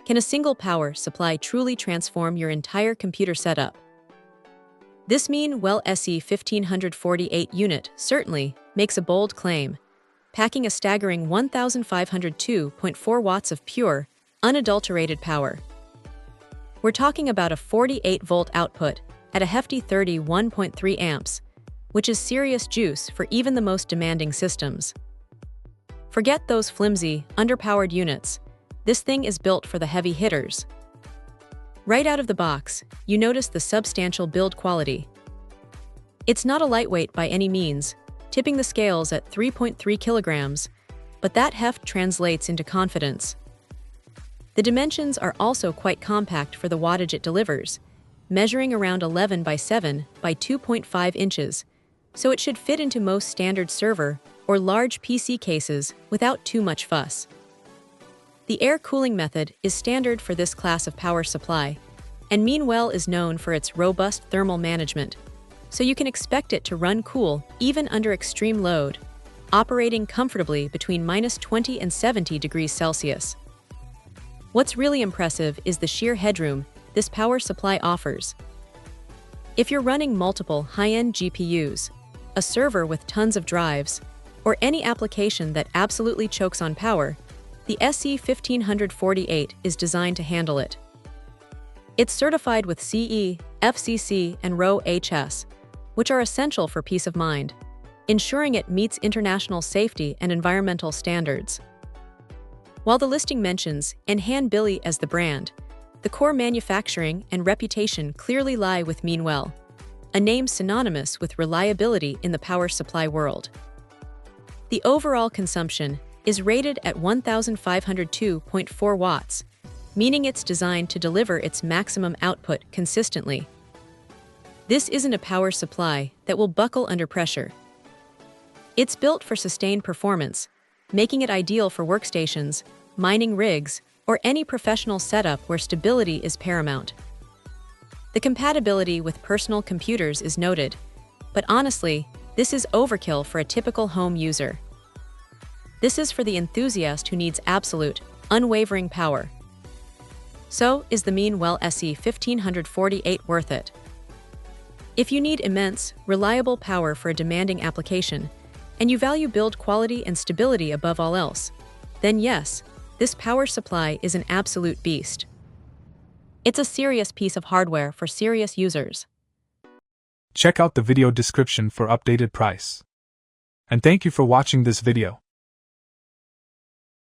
Can a single power supply truly transform your entire computer setup? This Meanwell SE-1500-48 unit certainly makes a bold claim, packing a staggering 1,502.4 watts of pure, unadulterated power. We're talking about a 48-volt output at a hefty 31.3 amps, which is serious juice for even the most demanding systems. Forget those flimsy, underpowered units. This thing is built for the heavy hitters. Right out of the box, you notice the substantial build quality. It's not a lightweight by any means, tipping the scales at 3.3 kilograms, but that heft translates into confidence. The dimensions are also quite compact for the wattage it delivers, measuring around 11 by 7 by 2.5 inches, so it should fit into most standard server or large PC cases without too much fuss. The air cooling method is standard for this class of power supply, and Meanwell is known for its robust thermal management, so you can expect it to run cool even under extreme load, operating comfortably between -20 and 70 degrees Celsius. What's really impressive is the sheer headroom this power supply offers. If you're running multiple high-end GPUs, a server with tons of drives, or any application that absolutely chokes on power, the SE-1500-48 is designed to handle it. It's certified with CE, FCC, and RoHS, which are essential for peace of mind, ensuring it meets international safety and environmental standards. While the listing mentions Billy as the brand, the core manufacturing and reputation clearly lie with Meanwell, a name synonymous with reliability in the power supply world. The overall consumption is rated at 1,502.4 watts, meaning it's designed to deliver its maximum output consistently. This isn't a power supply that will buckle under pressure. It's built for sustained performance, making it ideal for workstations, mining rigs, or any professional setup where stability is paramount. The compatibility with personal computers is noted, but honestly, this is overkill for a typical home user. This is for the enthusiast who needs absolute, unwavering power. So, is the Meanwell SE-1500-48 worth it? If you need immense, reliable power for a demanding application, and you value build quality and stability above all else, then yes, this power supply is an absolute beast. It's a serious piece of hardware for serious users. Check out the video description for updated price. And thank you for watching this video.